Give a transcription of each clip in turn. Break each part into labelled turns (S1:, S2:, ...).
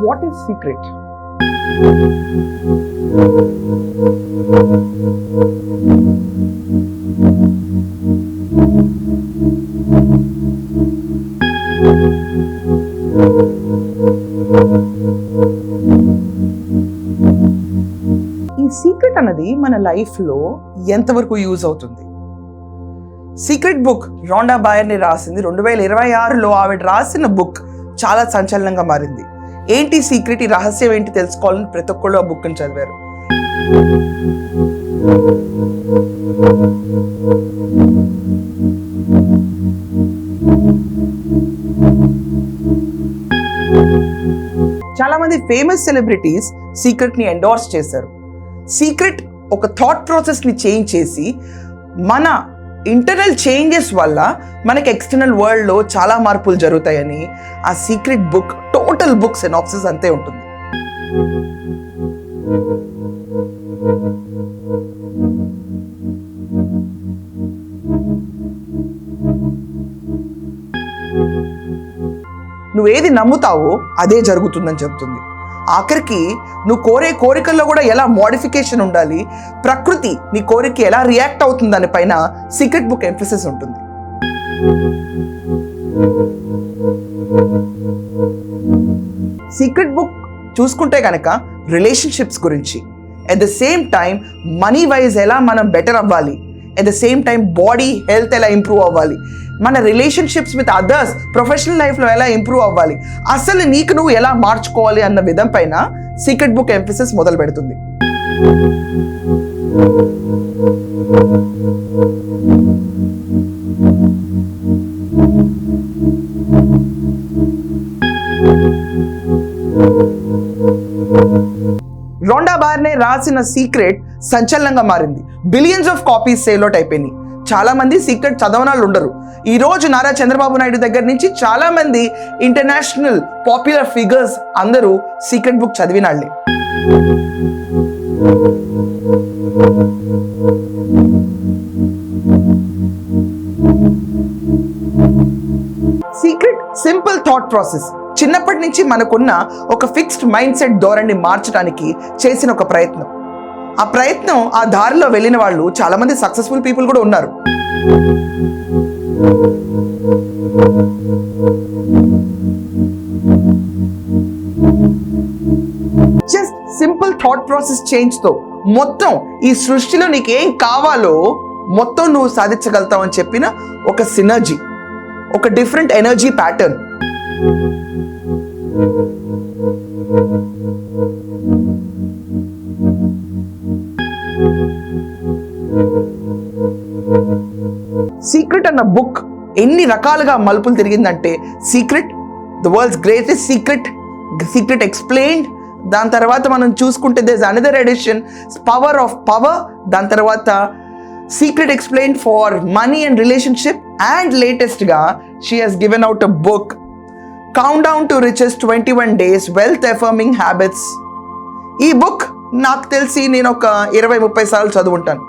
S1: What is secret? ఈ secret అన్నది మన లైఫ్లో ఎంతవరకు యూజ్ అవుతుంది? సీక్రెట్ బుక్ రాండా బాయర్ని రాసింది 2026లో. ఆవిడ రాసిన బుక్ చాలా సంచలనంగా మారింది. ఏంటి సీక్రెట్, ఈ రహస్యం ఏంటి తెలుసుకోవాలని ప్రతి ఒక్కళ్ళు ఆ బుక్ని చదివారు. చాలా మంది ఫేమస్ సెలబ్రిటీస్ సీక్రెట్ ని ఎండోర్స్ చేశారు. సీక్రెట్ ఒక థాట్ ప్రాసెస్ ని చేంజ్ చేసి మన ఇంటర్నల్ చేంజెస్ వల్ల మనకి ఎక్స్టర్నల్ వరల్డ్ లో చాలా మార్పులు జరుగుతాయని ఆ secret book total book synopsis అంతే ఉంటుంది. నువ్వేది నమ్ముతావో అదే జరుగుతుందని చెప్తుంది. ఆఖరికి నువ్వు కోరే కోరికల్లో కూడా ఎలా మోడిఫికేషన్ ఉండాలి, ప్రకృతి నీ కోరిక ఎలా రియాక్ట్ అవుతుంది దానిపైన సీక్రెట్ బుక్ ఎంఫసిస్ ఉంటుంది. సీక్రెట్ బుక్ చూసుకుంటే కనుక రిలేషన్షిప్స్ గురించి, at the same time money wise ఎలా మనం బెటర్ అవ్వాలి, at the same time body health ఎలా ఇంప్రూవ్ అవ్వాలి, మన రిలేషన్షిప్స్ విత్ అదర్స్ ప్రొఫెషనల్ లైఫ్లో ఎలా ఇంప్రూవ్ అవ్వాలి, అసలు నీకు నువ్వు ఎలా మార్చుకోవాలి అన్న విధం పైన సీక్రెట్ బుక్ ఎంఫసిస్ మొదలు పెడుతుంది. రాండా బాయర్నే రాసిన సీక్రెట్ సంచలనంగా మారింది. Billions of copies sale out అయిపోయినాయి. చాలా మంది సీక్రెట్ చదవనాళ్ళు ఉండరు. ఈ రోజు నారా చంద్రబాబు నాయుడు దగ్గర నుంచి చాలా మంది ఇంటర్నేషనల్ పాపులర్ ఫిగర్స్ అందరూ సీక్రెట్ బుక్ చదివినాళ్లే. Secret simple thought process. చిన్నప్పటి నుంచి మనకున్న ఒక ఫిక్స్డ్ మైండ్ సెట్ ధోరణిని మార్చడానికి చేసిన ఒక ప్రయత్నం. ఆ ప్రయత్నం, ఆ దారిలో వెళ్ళిన వాళ్ళు చాలా మంది సక్సెస్ఫుల్ పీపుల్ కూడా ఉన్నారు. Just simple thought process change తో మొత్తం ఈ సృష్టిలో నీకు ఏం కావాలో మొత్తం నువ్వు సాధించగలుగుతావు అని చెప్పిన ఒక సినర్జీ, ఒక డిఫరెంట్ ఎనర్జీ ప్యాటర్న్. సీక్రెట్ అన్న బుక్ ఎన్ని రకాలుగా మలుపులు తిరిగిందంటే, secret, the world's greatest secret, secret explained, దాని తర్వాత మనం చూసుకుంటే there another edition power of power, దాని తర్వాత secret explained for money and relationship, and లేటెస్ట్గా she has given out a book countdown to riches 21 days wealth affirming habits. ఈ book నాకు తెలిసి నేను ఒక 20-30 సార్లు చదువుంటాను.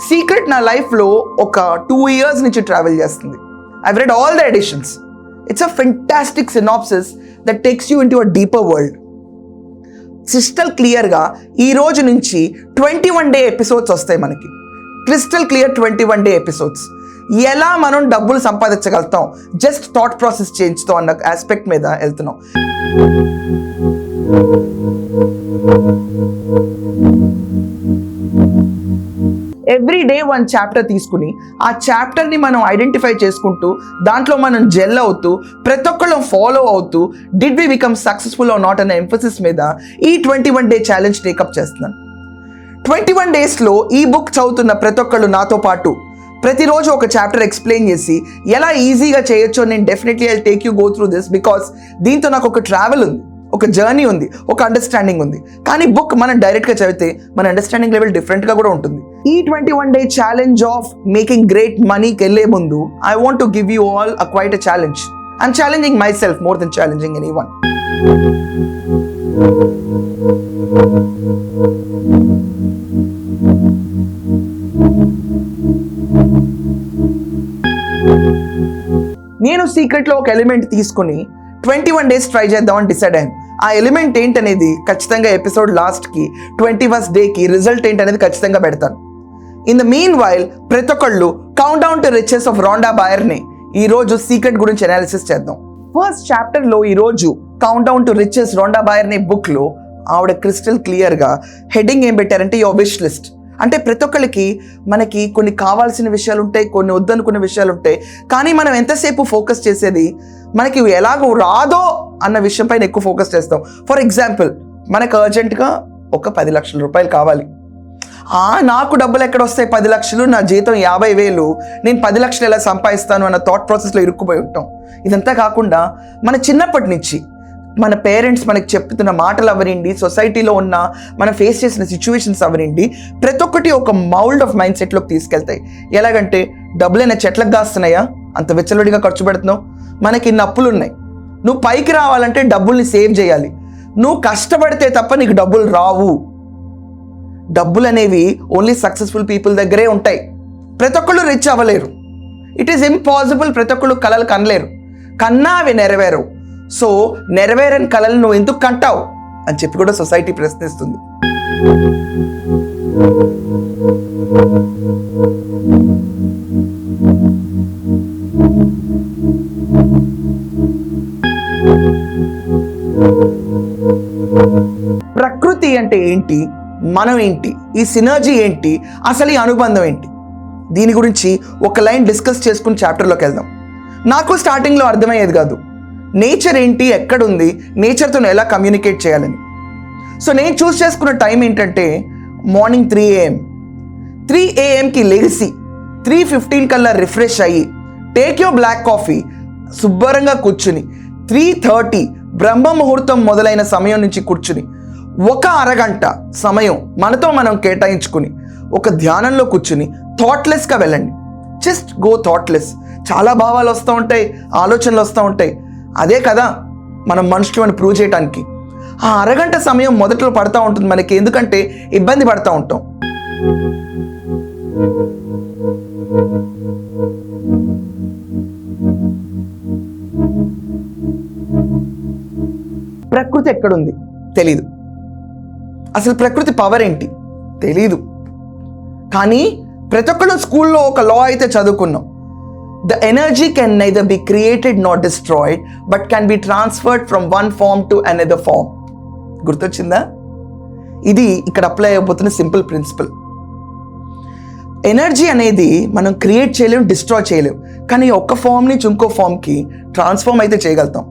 S1: సీక్రెట్ నా లైఫ్లో ఒక 2 years నుంచి ట్రావెల్ చేస్తుంది. I've read all the editions. It's a fantastic synopsis that takes you into a deeper world. Crystal క్లియర్గా ఈ రోజు నుంచి 21 day ఎపిసోడ్స్ వస్తాయి మనకి. Crystal clear 21 day episodes. ఎలా మనం డబ్బులు సంపాదించగలుగుతాం జస్ట్ థాట్ ప్రాసెస్ చేంజ్తో అన్న ఆస్పెక్ట్ మీద వెళ్తున్నాం. ఎవ్రీ డే 1 chapter తీసుకుని ఆ చాప్టర్ని మనం ఐడెంటిఫై చేసుకుంటూ దాంట్లో మనం జెల్ అవుతూ ప్రతి ఒక్కళ్ళం ఫాలో అవుతూ did we become successful or not అనే ఎంఫసిస్ మీద ఈ 21 day ఛాలెంజ్ టేకప్ చేస్తున్నాను. 21 daysలో ఈ బుక్ చదువుతున్న ప్రతి ఒక్కళ్ళు నాతో పాటు ప్రతిరోజు ఒక చాప్టర్ ఎక్స్ప్లెయిన్ చేసి ఎలా ఈజీగా చేయొచ్చో నేను definitely I take you go through this, because దీంతో నాకు ఒక ట్రావెల్ ఉంది, ఒక జర్నీ ఉంది, ఒక అండర్స్టాండింగ్ ఉంది. కానీ బుక్ మనం డైరెక్ట్గా చదివితే మన అండర్స్టాండింగ్ లెవెల్ డిఫరెంట్గా కూడా ఉంటుంది. ఈ 21 day challenge of making great మనీకి వెళ్ళే ముందు I want to give you all quite a challenge. I'm challenging my self more than challenging anyone. నేను సీక్రెట్లో ఒక ఎలిమెంట్ తీసుకుని 21 days ట్రై చేద్దామని డిసైడ్ అయ్యాను. ఆ ఎలిమెంట్ ఏంటనేది ఖచ్చితంగా ఎపిసోడ్ లాస్ట్కి 21st డేకి రిజల్ట్ ఏంటనేది ఖచ్చితంగా పెడతాను. ఇన్ ద మీన్ వైల్ ప్రతి ఒక్కళ్ళు countdown to riches of Rhonda బాయర్ని ఈరోజు సీక్రెట్ గురించి అనాలిసిస్ చేద్దాం. ఫస్ట్ చాప్టర్లో ఈరోజు countdown to riches Rhonda బాయర్ని బుక్లో ఆవిడ క్రిస్టల్ క్లియర్గా హెడ్డింగ్ ఏం పెట్టారంటే యువర్ విష్ లిస్ట్. అంటే ప్రతి ఒక్కరికి మనకి కొన్ని కావాల్సిన విషయాలు ఉంటాయి, కొన్ని వద్దనుకున్న విషయాలు ఉంటాయి. కానీ మనం ఎంతసేపు ఫోకస్ చేసేది మనకి ఎలాగో రాదో అన్న విషయం పైన ఎక్కువ ఫోకస్ చేస్తాం. ఫర్ ఎగ్జాంపుల్, మనకు అర్జెంటుగా ఒక 10 లక్షల రూపాయలు కావాలి. నాకు డబ్బులు ఎక్కడ వస్తాయి, 10 లక్షలు, నా జీతం 50,000, నేను 10 లక్షలు ఎలా సంపాదిస్తాను అన్న థాట్ ప్రాసెస్లో ఇరుక్కుపోయి ఉంటాం. ఇదంతా కాకుండా మన చిన్నప్పటి నుంచి మన పేరెంట్స్ మనకి చెప్తున్న మాటలు అవనండి, సొసైటీలో ఉన్న మనం ఫేస్ చేసిన సిచ్యువేషన్స్ అవనండి, ప్రతి ఒక్కటి ఒక మౌల్డ్ ఆఫ్ మైండ్ సెట్లోకి తీసుకెళ్తాయి. ఎలాగంటే డబ్బులైనా చెట్లకు దాస్తున్నాయా, అంత విచ్చలవిడిగా ఖర్చు పెడుతున్నావు, మనకి ఇన్ని అప్పులు ఉన్నాయి, నువ్వు పైకి రావాలంటే డబ్బుల్ని సేవ్ చేయాలి, నువ్వు కష్టపడితే తప్ప నీకు డబ్బులు రావు. డబ్బులు అనేవి ఓన్లీ సక్సెస్ఫుల్ పీపుల్ దగ్గరే ఉంటాయి. ప్రతి ఒక్కళ్ళు రిచ్ అవ్వలేరు. It is impossible. ప్రతి ఒక్కళ్ళు కలలు కనలేరు, కన్నా అవి నెరవేరవు. సో నెరవేరని కళలు నువ్వు ఎందుకు కంటావు అని చెప్పి కూడా సొసైటీ ప్రశ్నిస్తుంది. ప్రకృతి అంటే ఏంటి, మనం ఏంటి, ఈ సినర్జీ ఏంటి, అసలు ఈ అనుబంధం ఏంటి, దీని గురించి ఒక లైన్ డిస్కస్ చేసుకుని చాప్టర్లోకి వెళ్దాం. నాకు స్టార్టింగ్లో అర్థమయ్యేది కాదు నేచర్ ఏంటి, ఎక్కడుంది, నేచర్తో ఎలా కమ్యూనికేట్ చేయాలని. సో నేను చూస్ చేసుకున్న టైం ఏంటంటే మార్నింగ్ 3 AM. 3 AMకి లేచి 3:15 కల్లా రిఫ్రెష్ అయ్యి టేక్ యువర్ బ్లాక్ కాఫీ శుభ్రంగా కూర్చుని 3:30 బ్రహ్మ ముహూర్తం మొదలైన సమయం నుంచి కూర్చుని ఒక అరగంట సమయం మనతో మనం కేటాయించుకుని ఒక ధ్యానంలో కూర్చుని థాట్లెస్గా వెళ్ళండి. Just go thoughtless. చాలా భావాలు వస్తూ ఉంటాయి, ఆలోచనలు వస్తూ ఉంటాయి. అదే కదా మనం మనుషులు అని ప్రూవ్ చేయడానికి ఆ అరగంట సమయం మొదట్లో పడతా ఉంటుంది మనకి. ఎందుకంటే ఇబ్బంది పడతా ఉంటాం. ప్రకృతి ఎక్కడుంది తెలీదు, అసలు ప్రకృతి పవర్ ఏంటి తెలీదు. కానీ ప్రతి ఒక్కళ్ళు స్కూల్లో ఒక లా అయితే చదువుకున్నాం. The energy can neither be created nor destroyed, but can be transferred from one form to another form. గుర్తొచ్చిందా? ఇది ఇక్కడ అప్లై అయిపోతున్న సింపుల్ ప్రిన్సిపల్. ఎనర్జీ అనేది మనం క్రియేట్ చేయలేము, డిస్ట్రాయ్ చేయలేము, కానీ ఒక్క ఫామ్ నుంచి ఇంకో ఫామ్కి ట్రాన్స్ఫార్మ్ అయితే చేయగలుగుతాం.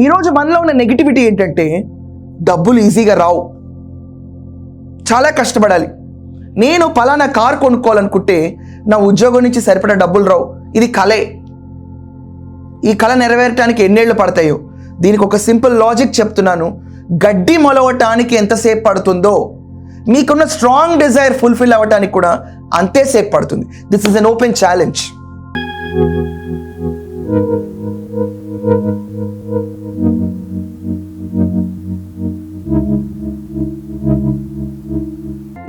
S1: ఈరోజు మనలో ఉన్న నెగిటివిటీ ఏంటంటే డబ్బులు ఈజీగా రావు, చాలా కష్టపడాలి. నేను పలానా కార్ కొనుక్కోవాలనుకుంటే నా ఉద్యోగం నుంచి సరిపడా డబ్బులు రావు, ఇది కలే. ఈ కళ నెరవేరటానికి ఎన్నేళ్ళు పడతాయో. దీనికి ఒక సింపుల్ లాజిక్ చెప్తున్నాను. గడ్డి మొలవటానికి ఎంతసేపు పడుతుందో మీకున్న స్ట్రాంగ్ డిజైర్ ఫుల్ఫిల్ అవ్వటానికి కూడా అంతేసేపు పడుతుంది. This is an open challenge.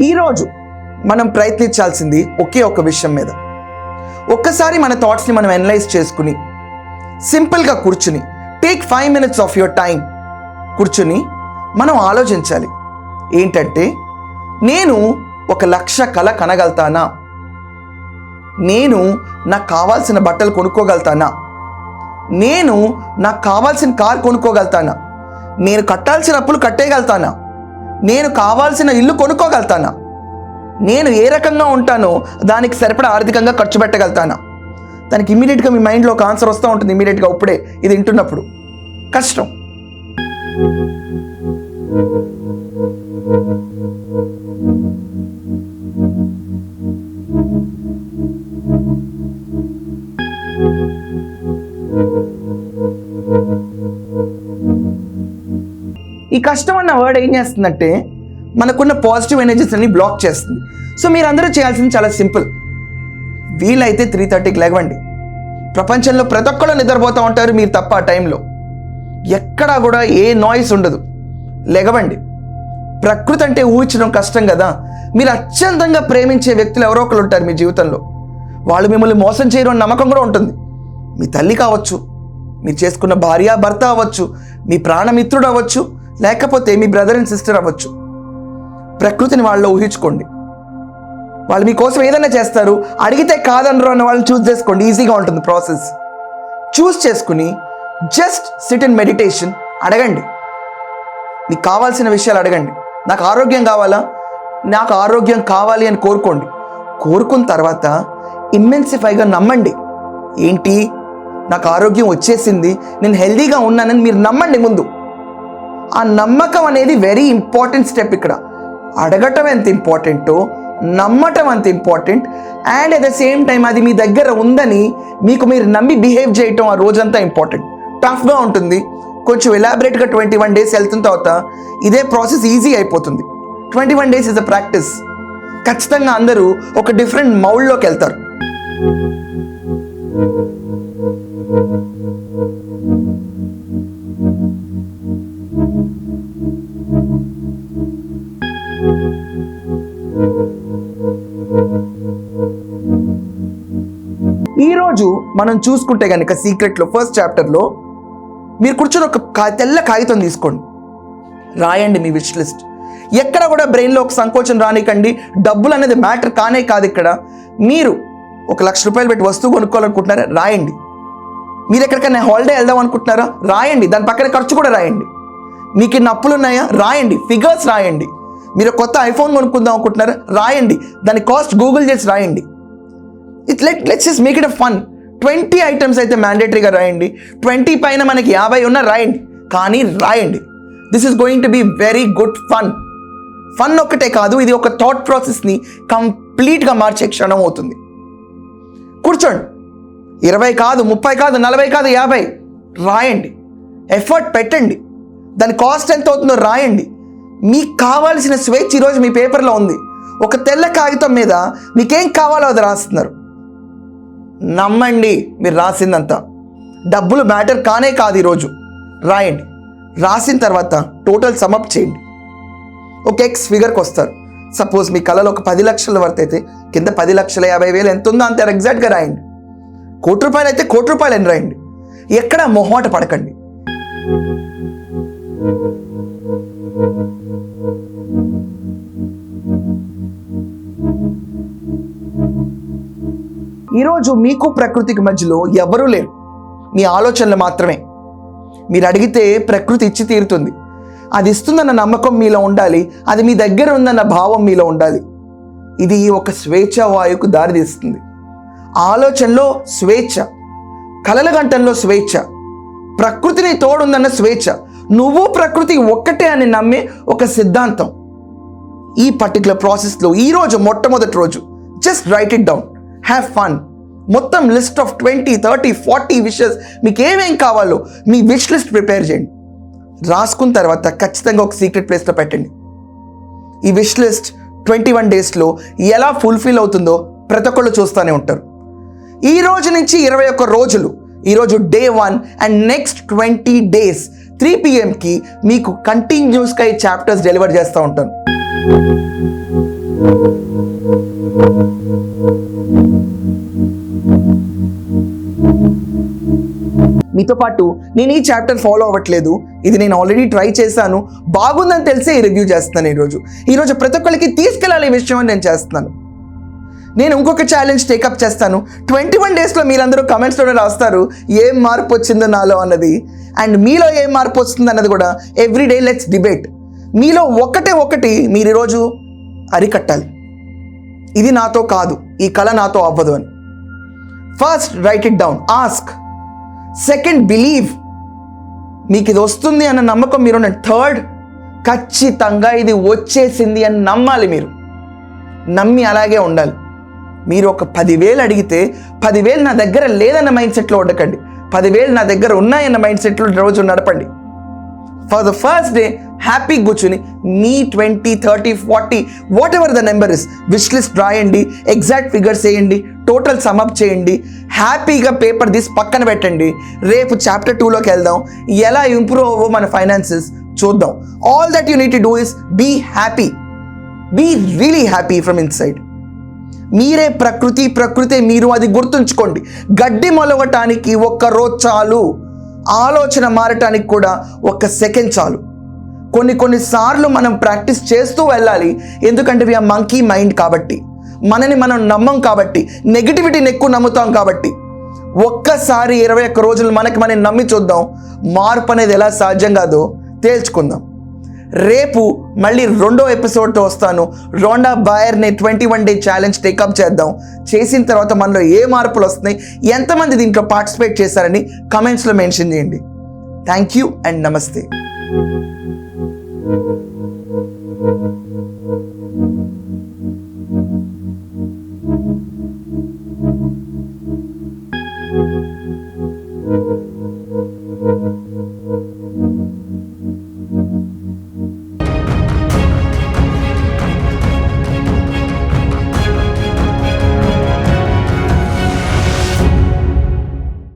S1: ఈరోజు మనం ప్రయత్నించాల్సింది ఒకే ఒక విషయం మీద. ఒక్కసారి మన థాట్స్ని మనం అనలైజ్ చేసుకుని సింపుల్గా కూర్చుని take 5 minutes of your time కూర్చుని మనం ఆలోచించాలి. ఏంటంటే నేను 1,00,000 కళ కనగలుగుతానా, నేను నాకు కావాల్సిన బట్టలు కొనుక్కోగలుగుతానా, నేను నాకు కావాల్సిన కార్ కొనుక్కోగలుగుతానా, నేను కట్టాల్సిన అప్పులు కట్టేయగలుగుతానా, నేను కావాల్సిన ఇల్లు కొనుక్కోగలుగుతానా, నేను ఏ రకంగా ఉంటానో దానికి సరిపడా ఆర్థికంగా ఖర్చు పెట్టగలుగుతానా. దానికి ఇమీడియట్గా మీ మైండ్లో ఒక ఆన్సర్ వస్తూ ఉంటుంది. ఇమీడియట్గా ఇప్పుడే ఇది వింటున్నప్పుడు కష్టం. ఈ కష్టం అన్న వర్డ్ ఏం చేస్తుందంటే మనకున్న పాజిటివ్ ఎనర్జీస్ అన్ని బ్లాక్ చేస్తుంది. సో మీరందరూ చేయాల్సింది చాలా సింపుల్. వీలైతే 3:30కి లేవండి. ప్రపంచంలో ప్రతి ఒక్కళ్ళు నిద్రపోతూ ఉంటారు, మీరు తప్ప ఆ టైంలో. ఎక్కడా కూడా ఏ నాయిస్ ఉండదు. లెగవండి. ప్రకృతి అంటే ఊహించడం కష్టం కదా. మీరు అత్యంతంగా ప్రేమించే వ్యక్తులు ఎవరో ఒకరు ఉంటారు మీ జీవితంలో. వాళ్ళు మిమ్మల్ని మోసం చేయడం అని నమ్మకం కూడా ఉంటుంది. మీ తల్లి కావచ్చు, మీరు చేసుకున్న భార్య భర్త అవ్వచ్చు, మీ ప్రాణమిత్రుడు అవ్వచ్చు, లేకపోతే మీ బ్రదర్ అండ్ సిస్టర్ అవ్వచ్చు. ప్రకృతిని వాళ్ళలో ఊహించుకోండి. వాళ్ళు మీకోసం ఏదైనా చేస్తారు, అడిగితే కాదనరు అన్న వాళ్ళని చూస్ చేసుకోండి. ఈజీగా ఉంటుంది ప్రాసెస్. చూస్ చేసుకుని జస్ట్ సిట్ ఇన్ మెడిటేషన్. అడగండి, మీకు కావాల్సిన విషయాలు అడగండి. నాకు ఆరోగ్యం కావాలా, నాకు ఆరోగ్యం కావాలి అని కోరుకోండి. కోరుకున్న తర్వాత ఇమ్మెన్సిఫైగా నమ్మండి. ఏంటి, నాకు ఆరోగ్యం వచ్చేసింది, నేను హెల్దీగా ఉన్నానని మీరు నమ్మండి ముందు. ఆ నమ్మకం అనేది వెరీ ఇంపార్టెంట్ స్టెప్. ఇక్కడ అడగటం ఎంత ఇంపార్టెంటో నమ్మటం అంత important. And at the same time అది మీ దగ్గర ఉందని మీకు మీరు నమ్మి బిహేవ్ చేయటం ఆ రోజంతా ఇంపార్టెంట్. టఫ్గా ఉంటుంది, కొంచెం ఎలాబరేట్గా 21 days వెళ్తున్న తర్వాత ఇదే ప్రాసెస్ ఈజీ అయిపోతుంది. 21 days ఇస్ అ ప్రాక్టీస్. ఖచ్చితంగా అందరూ ఒక డిఫరెంట్ మౌల్డ్లోకి వెళ్తారు. ఈరోజు మనం చూసుకుంటే కనుక సీక్రెట్లో ఫస్ట్ చాప్టర్లో మీరు కూర్చొని ఒక తెల్ల కాగితం తీసుకోండి, రాయండి మీ విష్ లిస్ట్. ఎక్కడ కూడా బ్రెయిన్లో ఒక సంకోచం రానికండి. డబ్బులు అనేది మ్యాటర్ కానే కాదు. ఇక్కడ మీరు 1,00,000 రూపాయలు పెట్టి వస్తువు కొనుక్కోవాలనుకుంటున్నారా, రాయండి. మీరు ఎక్కడికైనా హాలిడే వెళ్దాం అనుకుంటున్నారా, రాయండి. దాని పక్కన ఖర్చు కూడా రాయండి. మీకు ఇన్ని అప్పులు ఉన్నాయా, రాయండి. ఫిగర్స్ రాయండి. మీరు కొత్త ఐఫోన్ కొనుక్కుందాం అనుకుంటున్నారా, రాయండి. దాని కాస్ట్ గూగుల్ చేసి రాయండి. Let's just make it a fun. 20 items అయితే మ్యాండేటరీగా రాయండి. 20 పైన మనకి 50 ఉన్నా రాయండి, కానీ రాయండి. This is going to be very good fun. Fun ఒక్కటే కాదు, ఇది ఒక థాట్ ప్రాసెస్ని కంప్లీట్గా మార్చే క్షణం అవుతుంది. కూర్చోండి. 20 కాదు, 30 కాదు, 40 కాదు, 50 రాయండి. ఎఫర్ట్ పెట్టండి. దాని కాస్ట్ ఎంత అవుతుందో రాయండి. మీకు కావాల్సిన స్వేచ్ఛ ఈరోజు మీ పేపర్లో ఉంది. ఒక తెల్ల కాగితం మీద మీకేం కావాలో అది రాస్తున్నారు. నమ్మండి, మీరు రాసిందంతా. డబ్బులు మ్యాటర్ కానే కాదు. ఈరోజు రాయండి. రాసిన తర్వాత టోటల్ సమప్ చేయండి. ఒక ఎక్స్ ఫిగర్కి వస్తారు. సపోజ్ మీ కళలో ఒక 10 లక్షల వర్త్ అయితే కింద 10,50,000 ఎంత ఉందో అంత ఎగ్జాక్ట్గా రాయండి. ₹1,00,000 అయితే ₹1,00,000 అని రాయండి. ఎక్కడ మొహమాట పడకండి. ఈరోజు మీకు ప్రకృతికి మధ్యలో ఎవరూ లేరు, మీ ఆలోచనలు మాత్రమే. మీరు అడిగితే ప్రకృతి ఇచ్చి తీరుతుంది. అది ఇస్తుందన్న నమ్మకం మీలో ఉండాలి. అది మీ దగ్గర ఉందన్న భావం మీలో ఉండాలి. ఇది ఒక స్వేచ్ఛ వాయువుకు దారితీస్తుంది. ఆలోచనలో స్వేచ్ఛ, కలల గంటల్లో స్వేచ్ఛ, ప్రకృతిని తోడుందన్న స్వేచ్ఛ, నువ్వు ప్రకృతి ఒక్కటే అని నమ్మే ఒక సిద్ధాంతం. ఈ పర్టికులర్ ప్రాసెస్లో ఈరోజు మొట్టమొదటి రోజు just right it down, have fun. మొత్తం లిస్ట్ ఆఫ్ 20, 30, 40 విషెస్, మీకు ఏమేం కావాలో మీ విష్ లిస్ట్ ప్రిపేర్ చేయండి. రాసుకున్న తర్వాత ఖచ్చితంగా ఒక సీక్రెట్ ప్లేస్లో పెట్టండి. ఈ విష్ లిస్ట్ 21 daysలో ఎలా ఫుల్ఫిల్ అవుతుందో ప్రతి ఒక్కళ్ళు చూస్తూనే ఉంటారు. ఈ రోజు నుంచి 21 రోజులు, ఈరోజు day 1 and next 20 days 3 PM మీకు కంటిన్యూస్గా ఈ చాప్టర్స్ డెలివర్ చేస్తూ ఉంటాను. మీతో పాటు నేను ఈ చాప్టర్ ఫాలో అవ్వట్లేదు, ఇది నేను ఆల్రెడీ ట్రై చేశాను, బాగుందని తెలిసే ఈ రివ్యూ చేస్తున్నాను. ఈరోజు ప్రతి ఒక్కరికి తీసుకెళ్ళాలి ఈ విషయం అని నేను చేస్తున్నాను. నేను ఇంకొక ఛాలెంజ్ టేకప్ చేస్తాను. 21 daysలో మీరందరూ కమెంట్స్లోనే రాస్తారు ఏం మార్పు వచ్చిందో నాలో అన్నది, అండ్ మీలో ఏం మార్పు వస్తుంది అన్నది కూడా. Everyday let's debate. మీలో ఒకటి మీరు ఈరోజు అరికట్టాలి. ఇది నాతో కాదు, ఈ కళ నాతో అవ్వదు అని. First right it down, ask. Second believe, మీకు ఇది వస్తుంది అన్న నమ్మకం మీరు. థర్డ్, ఖచ్చితంగా ఇది వచ్చేసింది అని నమ్మాలి. మీరు నమ్మి అలాగే ఉండాలి. మీరు ఒక 10,000 అడిగితే 10,000 నా దగ్గర లేదన్న మైండ్ సెట్లో ఉండకండి. 10,000 నా దగ్గర ఉన్నాయన్న మైండ్ సెట్లో రోజు నడపండి. For the first day happy కూర్చుని మీ 20, 30, 40 whatever the number is wish list రాయండి, ఎగ్జాక్ట్ ఫిగర్స్ వేయండి, టోటల్ సమ్అప్ చేయండి, హ్యాపీగా పేపర్ తీసి పక్కన పెట్టండి. రేపు చాప్టర్ 2లోకి వెళ్దాం, ఎలా ఇంప్రూవ్ అవ్వో మన ఫైనాన్సెస్ చూద్దాం. All that you need to do is be happy, be really happy from inside. మీరే ప్రకృతే మీరు, అది గుర్తుంచుకోండి. గడ్డి మొలవటానికి ఒక్క రోజు చాలు, ఆలోచన మారటానికి కూడా 1 సెకండ్ చాలు. కొన్నిసార్లు మనం ప్రాక్టీస్ చేస్తూ వెళ్ళాలి, ఎందుకంటే వీఆర్ మంకీ మైండ్ కాబట్టి, మనని మనం నమ్మం కాబట్టి, నెగిటివిటీని ఎక్కువ నమ్ముతాం కాబట్టి. ఒక్కసారి 21 రోజులు మనకి మనం నమ్మి చూద్దాం, మార్పు అనేది ఎలా సాధ్యం కాదో తేల్చుకుందాం. రేపు మళ్ళీ 2వ ఎపిసోడ్తో వస్తాను. రోండా బాయర్ని 21 డే ఛాలెంజ్ టేకప్ చేద్దాం. చేసిన తర్వాత మనలో ఏ మార్పులు వస్తున్నాయి, ఎంతమంది దీంట్లో పార్టిసిపేట్ చేశారని కమెంట్స్లో మెన్షన్ చేయండి. థ్యాంక్ యూ అండ్ నమస్తే.